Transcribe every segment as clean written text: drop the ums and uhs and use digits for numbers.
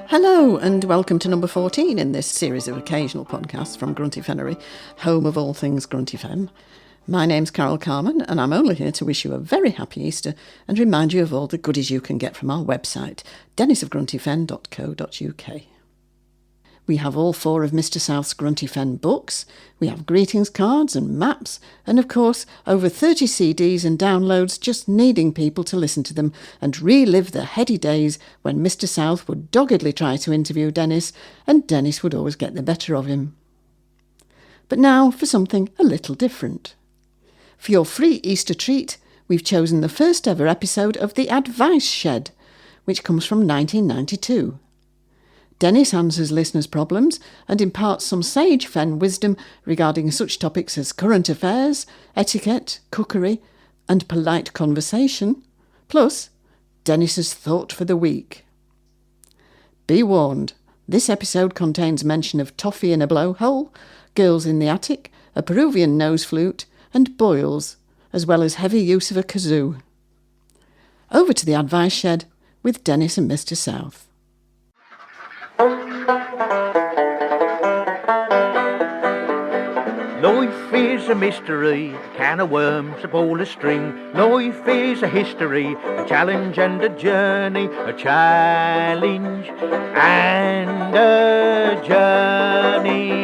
Hello and welcome to number 14 in this series of occasional podcasts from Grunty Fennery, home of all things Grunty Fen. My name's Carol Carman and I'm only here to wish you a very happy Easter and remind you of all the goodies you can get from our website, dennisofgruntyfen.co.uk. We have all 4 of Mr. South's Grunty Fen books, we have greetings cards and maps, and of course over 30 CDs and downloads just needing people to listen to them and relive the heady days when Mr. South would doggedly try to interview Dennis and Dennis would always get the better of him. But now for something a little different. For your free Easter treat, we've chosen the first ever episode of The Advice Shed, which comes from 1992. Dennis answers listeners' problems and imparts some sage Fen wisdom regarding such topics as current affairs, etiquette, cookery, and polite conversation, plus Dennis's thought for the week. Be warned, this episode contains mention of toffee in a blowhole, girls in the attic, a Peruvian nose flute, and boils, as well as heavy use of a kazoo. Over to the Advice Shed with Dennis and Mr. South. Life is a mystery, a can of worms, a ball of string. Life is a history, a challenge and a journey, a challenge and a journey.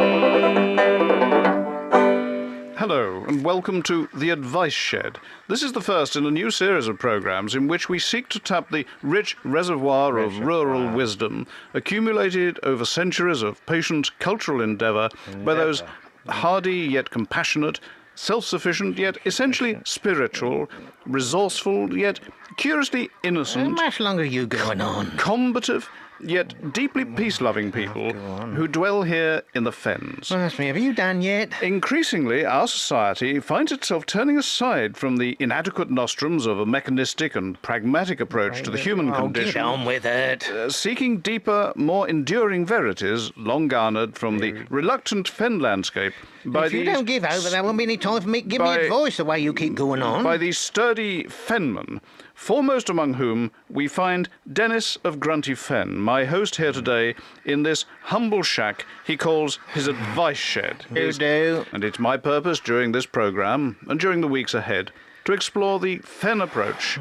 Hello and welcome to The Advice Shed. This is the first in a new series of programmes in which we seek to tap the rich reservoir of rural wisdom accumulated over centuries of patient cultural endeavour by those hardy yet compassionate, self-sufficient yet essentially spiritual, resourceful yet curiously innocent, How much longer are you going on? combative yet deeply peace-loving people who dwell here in the fens. Ask me, have you done yet? Increasingly, our society finds itself turning aside from the inadequate nostrums of a mechanistic and pragmatic approach to the human condition. Get on with it. Seeking deeper, more enduring verities long garnered from the reluctant fen landscape by If you don't give over, there won't be any time for me to give me advice the way you keep going on. by these sturdy fenmen, foremost among whom we find Dennis of Grunty Fen, my host here today in this humble shack he calls his Advice Shed. You do. And it's my purpose during this programme, and during the weeks ahead, to explore the Fen approach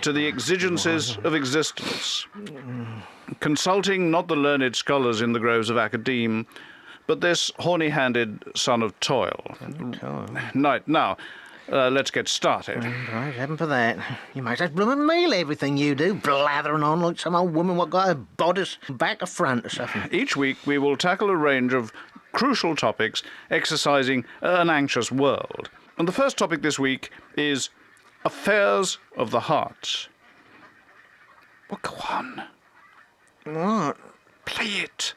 to the exigencies of existence, consulting not the learned scholars in the groves of academe, but this horny-handed son of toil. Right, now, let's get started. Right, heaven for that. You might just blooming meal everything you do, blathering on like some old woman what got her bodice back to front or something. Each week we will tackle a range of crucial topics exercising an anxious world. And the first topic this week is affairs of the heart. Well, go on. What? Play it.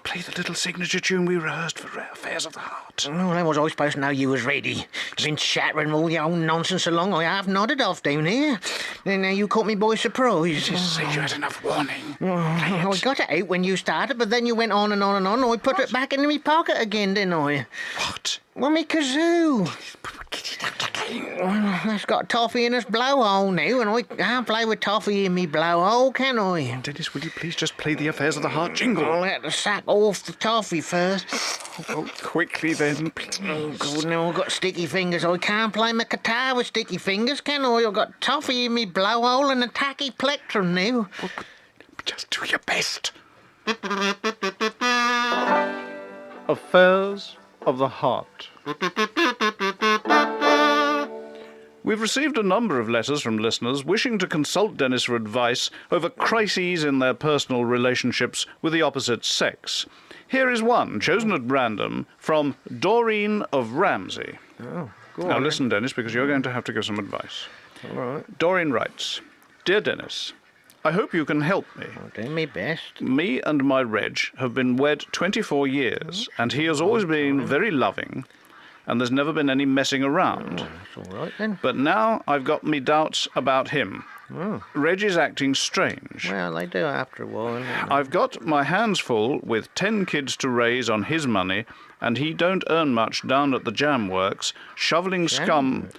Play the little signature tune we rehearsed for affairs of the heart. Oh, how was I supposed to know you was ready? You've been chattering all your own nonsense so long I have nodded off down here. And now you caught me by surprise. Just say you had enough warning. I got it out when you started, but then you went on and on and on. I put it back in my pocket again, didn't I? What? Well, me kazoo. Get it out again. It's got toffee in its blowhole now, and I can't play with toffee in me blowhole, can I? Dennis, will you please just play the affairs of the heart jingle? I'll have to suck off the toffee first. Oh, quickly then, please. Oh, God, now I've got sticky fingers. I can't play my guitar with sticky fingers, can I? I've got toffee in me blowhole and a tacky plectrum now. Oh, just do your best. Affairs of the heart. We've received a number of letters from listeners wishing to consult Dennis for advice over crises in their personal relationships with the opposite sex. Here is one, chosen at random, from Doreen of Ramsey. Oh, go on. Now listen, Dennis, because you're going to have to give some advice. All right. Doreen writes, Dear Dennis, I hope you can help me. I'll do my best. Me and my Reg have been wed 24 years, and he has always been very loving, and there's never been any messing around. That's all right, then. But now I've got me doubts about him. Oh. Reg is acting strange. Well, they do after a while. I've got my hands full with 10 kids to raise on his money, and he don't earn much down at the jam works, shoveling scum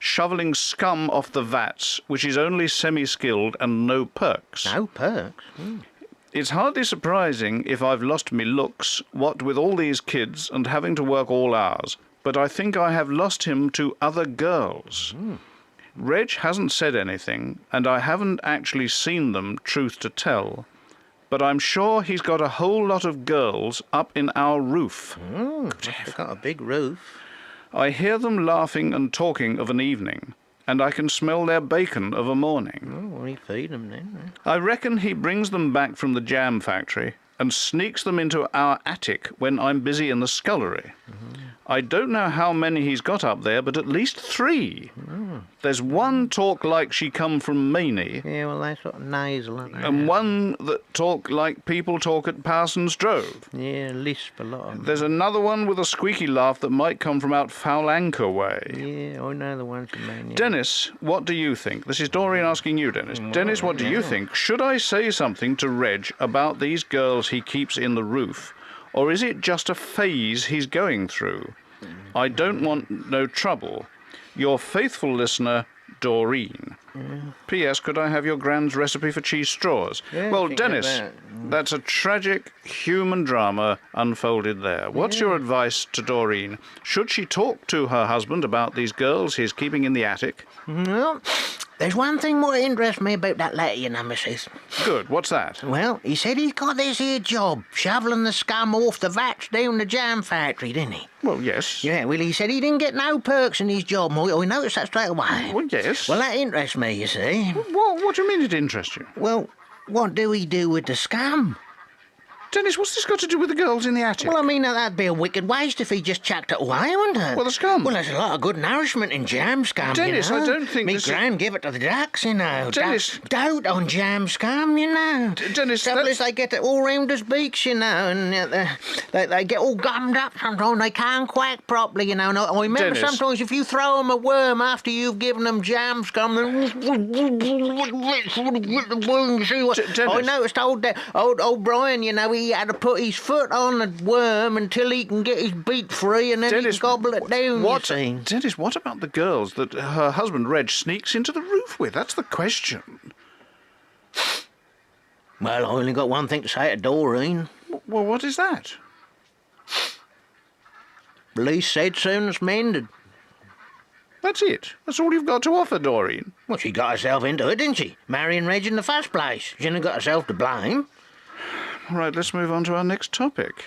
off the vats, which is only semi-skilled and no perks. No perks? It's hardly surprising if I've lost me looks, what with all these kids and having to work all hours, but I think I have lost him to other girls. Reg hasn't said anything, and I haven't actually seen them, truth to tell, but I'm sure he's got a whole lot of girls up in our roof. They've got a big roof. I hear them laughing and talking of an evening, and I can smell their bacon of a morning. Oh, well, you feed them then. I reckon he brings them back from the jam factory and sneaks them into our attic when I'm busy in the scullery. I don't know how many he's got up there, but at least 3. There's one talk like she come from Maney, Yeah, well, they're sort of nasal, aren't they? and one that talk like people talk at Parsons Drove. Yeah, lisp a lot of them. There's another one with a squeaky laugh that might come from out Foul Anchor way. Yeah, I know the ones you mean. Yeah. Dennis, what do you think? This is Doreen asking you, Dennis. Dennis, what do you think? Should I say something to Reg about these girls he keeps in the roof? Or is it just a phase he's going through? I don't want no trouble. Your faithful listener, Doreen. P.S. Could I have your grand's recipe for cheese straws? Yeah, Well, think of Dennis, that. that's a tragic human drama unfolded there. What's your advice to Doreen? Should she talk to her husband about these girls he's keeping in the attic? Well, there's one thing more interests me about that letter, you know, missus. Good. What's that? Well, he said he's got this here job, shoveling the scum off the vats down the jam factory, didn't he? Well, yes. Yeah, well, he said he didn't get no perks in his job. I noticed that straight away. Well, yes. Well, that interests me, you see. What do you mean it interests you? Well, what do he do with the scum? Dennis, what's this got to do with the girls in the attic? Well, I mean, that'd be a wicked waste if he just chucked it away, wouldn't it? Well, the scum. Well, there's a lot of good nourishment in jam scum, Dennis, you know. I don't think Me this is- gran give it to the ducks, you know. Dennis. Dote on jam scum, you know. Dennis, Trouble that- is they get it all round his beaks, you know, and they get all gummed up sometimes. They can't quack properly, you know. And I remember Dennis. sometimes if you throw them a worm after you've given them jam scum, then... Dennis. I noticed old Brian, you know, he had to put his foot on the worm until he can get his beak free, and then he Dennis, can gobble it down, what, you see. Dennis, what about the girls that her husband Reg sneaks into the roof with? That's the question. Well, I only got one thing to say to Doreen. Well, what is that? Police said soon as mended. That's it. That's all you've got to offer, Doreen. Well, she got herself into it, didn't she? Marrying Reg in the first place. She didn't got herself to blame. All right, let's move on to our next topic.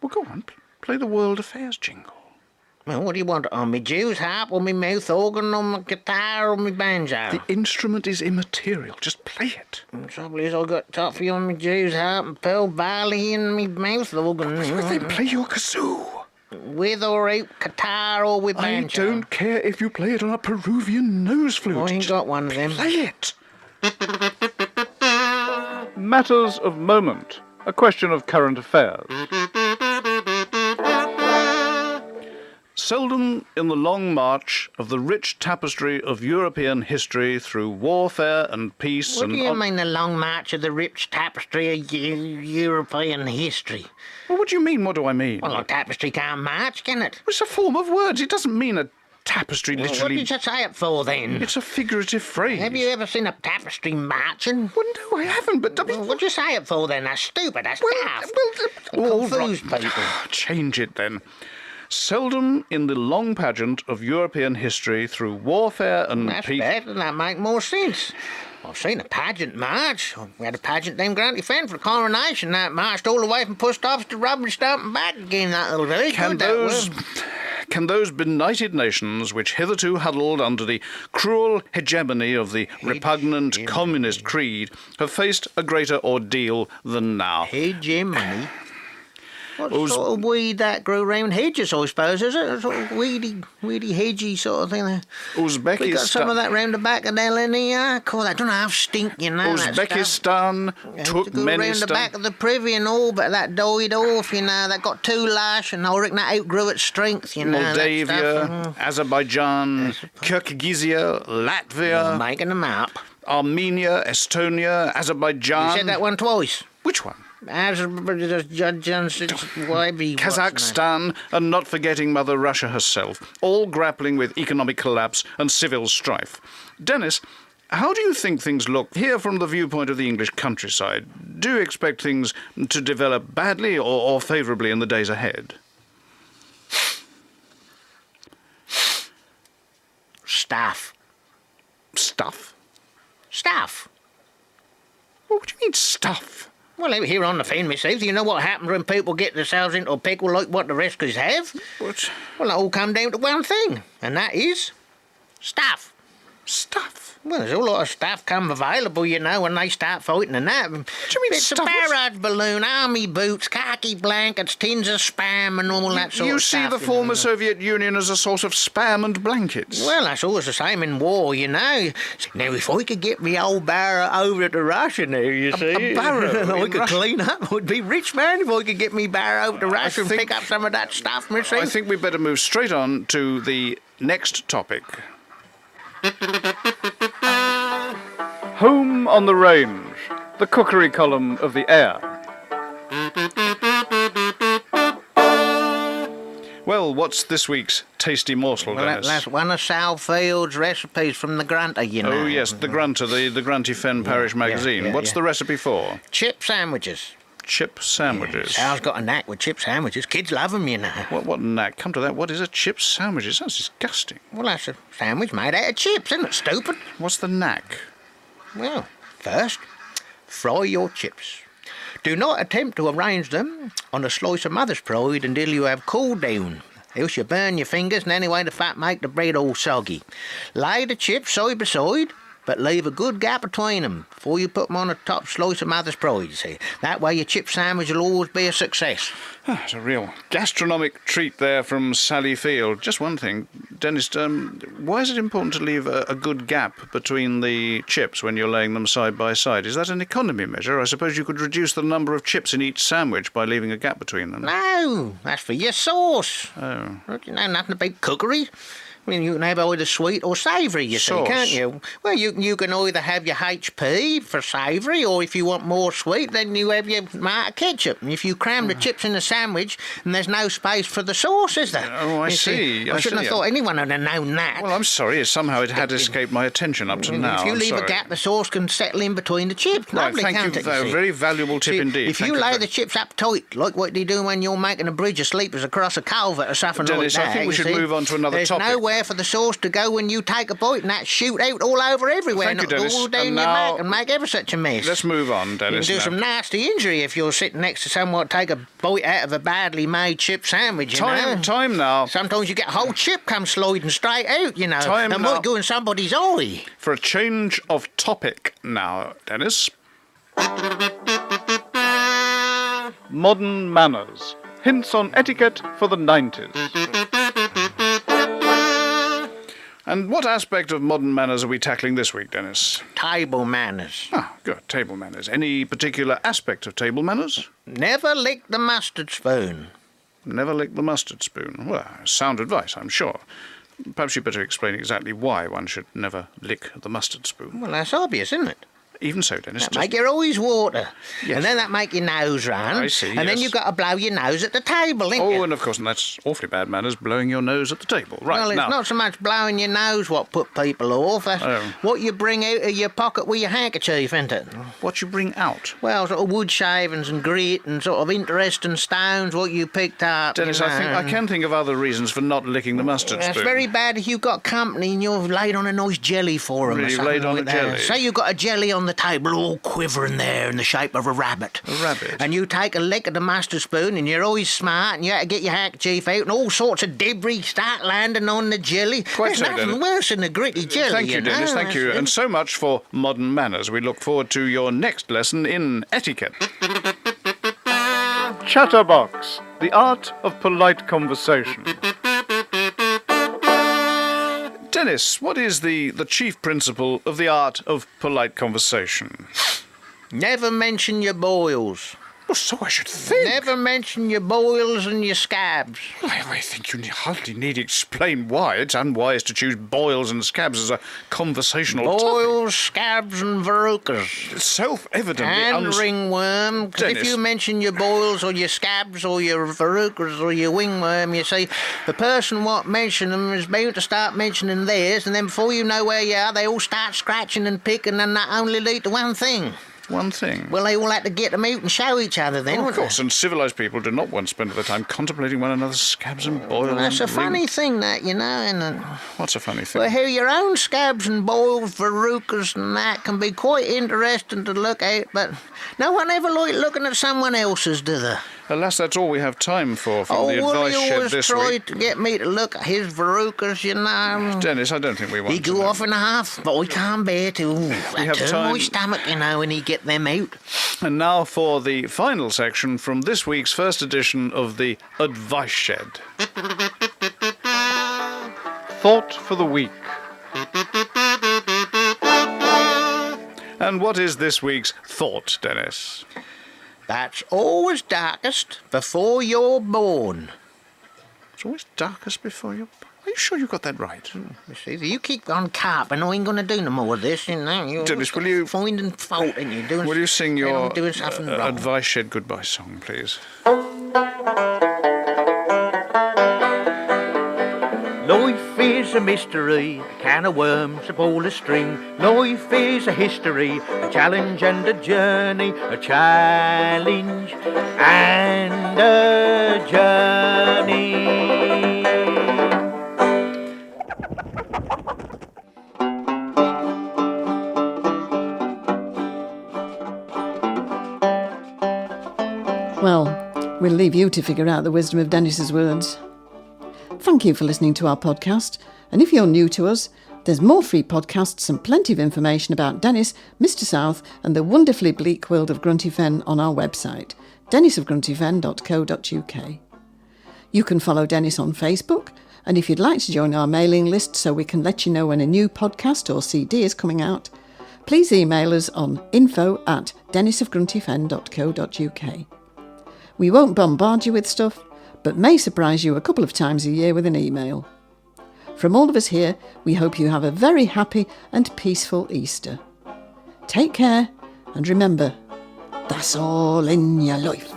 Well, go on. Play the World Affairs jingle. Well, what do you want? On me Jew's harp, or me mouth organ, or my guitar, or me banjo? The instrument is immaterial. Just play it. The trouble is I got toffee on me Jew's harp and pearl barley in me mouth organ. Then play your kazoo. With or out guitar or with banjo. I don't care if you play it on a Peruvian nose flute. I ain't Just got one of them. play it. Matters of moment. A question of current affairs. Seldom in the long march of the rich tapestry of European history through warfare and peace What and... do you mean the long march of the rich tapestry of European history? Well, what do you mean? What do I mean? Well, a tapestry can't march, can it? It's a form of words. It doesn't mean a tapestry What literally... did you say it for, then? It's a figurative phrase. Have you ever seen a tapestry marching? Well, no, I haven't, but... Well, what'd you say it for, then? That's stupid. That's daft. all Confuse right. people. Change it, then. Seldom in the long pageant of European history through warfare and That's peace... better. That make more sense. I've seen a pageant march. We had a pageant named Grunty Fennery for the coronation. That marched all the way from post office to rubbish dump and back again. That little very good. That was. Can those benighted nations which hitherto huddled under the cruel hegemony of the repugnant communist creed have faced a greater ordeal than now? Hegemony. What sort of weed that grew round hedges, I suppose, is it? A sort of weedy, hedgy sort of thing there. We got some of that round the back of LNE. Call that, don't know how stink, you know. Uzbekistan, Go round the back Turkmenistan. of the Privy and all, but that died off, you know. That got too lash, and I reckon that outgrew its strength, you know. Moldavia, Azerbaijan, Kyrgyzia, Latvia, Making them up. Armenia, Estonia, Azerbaijan. You said that one twice. Which one? Kazakhstan. Kazakhstan, and not forgetting Mother Russia herself, all grappling with economic collapse and civil strife. Dennis, How do you think things look here from the viewpoint of the English countryside? Do you expect things to develop badly or favourably in the days ahead? Stuff. Stuff? Stuff. What do you mean, stuff? Well, over here on the fen myself, do you know what happens when people get themselves into a pickle like what the rest of us have? What? Well, it all come down to one thing, and that is stuff. Stuff? Well, there's a lot of stuff come available, you know, when they start fighting and that. What do you mean bits stuff? of barrage balloon, army boots, khaki blankets, tins of spam and all that sort You of see stuff. the former Soviet Union as a source of spam and blankets. Well, that's always the same in war, you know. Now, if I could get me old barrow over to Russia now, you see. A barrow I in could Russia? clean up. I'd be rich, man, if I could get me barrow over to Russia and pick up some of that stuff myself. I think we better move straight on to the next topic. Home on the Range, the cookery column of the Air. Well, what's this week's tasty morsel, Well, Dennis? that's one of Sal Field's recipes from the Grunty, you know. Oh, yes, the Grunter, the Grunty Fen Parish magazine. What's the recipe for? Chip sandwiches. Chip sandwiches. Sal's got a knack with chip sandwiches. Kids love 'em, you know. What knack? Come to that, what is a chip sandwich? It sounds disgusting. Well, that's a sandwich made out of chips, isn't it, stupid? What's the knack? Well, first, fry your chips. Do not attempt to arrange them on a slice of mother's pride until you have cooled down, else you burn your fingers and anyway the fat make the bread all soggy. Lay the chips side by side, but leave a good gap between them before you put them on a top slice of mother's pride, you see. That way your chip sandwich will always be a success. It's a real gastronomic treat there from Sally Field. Just one thing, Dennis, why is it important to leave a good gap between the chips when you're laying them side by side? Is that an economy measure? I suppose you could reduce the number of chips in each sandwich by leaving a gap between them. No, that's for your sauce. Oh. You know, nothing about cookery. I mean, you can have either sweet or savoury, you Sauce. see, can't you? Well, you can either have your HP for savoury, or if you want more sweet, then you have your tomato ketchup. And if you cram the chips in the sandwich, and there's no space for the sauce, is there? Oh, I You see. I shouldn't have thought anyone would have known that. Well, I'm sorry. Somehow it had escaped my attention up to now. If you I'm leave sorry. a gap, the sauce can settle in between the chips. Right, Lovely, thank can't you. it, you see? Very valuable tip See, indeed. If you lay the chips up tight, like what they do when you're making a bridge of sleepers across a culvert or something Dennis, like that, I think we you should see, move on to another there's topic. nowhere for the sauce to go when you take a bite and that shoot out all over everywhere Thank you, and Dennis. all down And your now- back and make ever such a mess. Let's move on, You Dennis. can do now. some nasty injury if you're sitting next to someone take a bite out of a badly made chip sandwich, you know. Time now Sometimes you get a whole chip come sliding straight out, you know. Time and now. might go in somebody's eye. for a change of topic now, Dennis. Modern manners. Hints on etiquette for the 90s. And what aspect of modern manners are we tackling this week, Dennis? Table manners. Ah, good. Table manners. Any particular aspect of table manners? Never lick the mustard spoon. Never lick the mustard spoon. Well, sound advice, I'm sure. Perhaps you'd better explain exactly why one should never lick the mustard spoon. Well, that's obvious, isn't it? Even so, Dennis. That make your eyes water. Yes. And then that make your nose run. I see, And then yes. you've got to blow your nose at the table, ain't you? Oh, and of course, and that's awfully bad manners, blowing your nose at the table. Right, Well, it's now... not so much blowing your nose what put people off. That's Oh. what you bring out of your pocket with your handkerchief, isn't it? What you bring out? Well, sort of wood shavings and grit and sort of interesting stones what you picked up. Dennis, you I think know. I can think of other reasons for not licking the mustard That's spoon. very bad if you've got company and you've laid on a nice jelly for them. Really, or you've something laid on like a that. jelly? Say you've got a jelly on the table all quivering there in the shape of a rabbit. A rabbit? And you take a lick of the mustard spoon and you're always smart and you have to get your handkerchief out and all sorts of debris start landing on the jelly. Quite There's so, nothing Dennis. worse than a gritty jelly. Thank you, Dennis, know? thank you. And so much for modern manners. We look forward to your next lesson in etiquette. Chatterbox, the art of polite conversation. Dennis, what is the chief principle of the art of polite conversation? Never mention your boils. Oh, so I should think. Never mention your boils and your scabs. I think you hardly need explain why it's unwise to choose boils and scabs as a conversational Boils, scabs and verrucas. topic. Self-evidently And ringworm. 'Cause if Dennis. you mention your boils or your scabs or your verrucas or your wingworm, you see, the person what mentioned them is bound to start mentioning theirs, and then before you know where you are, they all start scratching and picking, and that only lead to one thing. One thing. Well, they all had to get them out and show each other then, Of wouldn't course, and civilised people do not want to spend their time contemplating one another's scabs and boils. they? That's a and funny thing, that, you know, and... What's a funny thing? Well, how your own scabs and boils, verrucas and that can be quite interesting to look at, but no one ever likes looking at someone else's, do they? Alas, that's all we have time for from the well, advice he shed always this tried week. to get me to look at his verrucas, you know. Dennis, I don't think we want He to go know. off in a half, but I can't bear to. have Turn time. my stomach, you know, when he get them out. And now for the final section from this week's first edition of the Advice Shed. Thought for the week. And what is this week's thought, Dennis? That's always darkest before you're born. It's always darkest before you... Are you sure you got that right? You see, you keep on carping, I ain't going to do no more of this, you know. You're Dennis, will you... finding fault in you doing... Will you sing your doing something wrong. Advice Shed goodbye song, please? Life is a mystery, a can of worms, a ball of string. Life is a history, a challenge and a journey, a challenge and a journey. Well, we'll leave you to figure out the wisdom of Dennis's words. Thank you for listening to our podcast, and if you're new to us, there's more free podcasts and plenty of information about Dennis, Mr. South, and the wonderfully bleak world of Grunty Fen on our website, dennisofgruntyfen.co.uk. You can follow Dennis on Facebook, and if you'd like to join our mailing list so we can let you know when a new podcast or CD is coming out, please email us on info@dennisofgruntyfen.co.uk. We won't bombard you with stuff, but may surprise you a couple of times a year with an email. From all of us here, we hope you have a very happy and peaceful Easter. Take care, and remember, that's all in your life.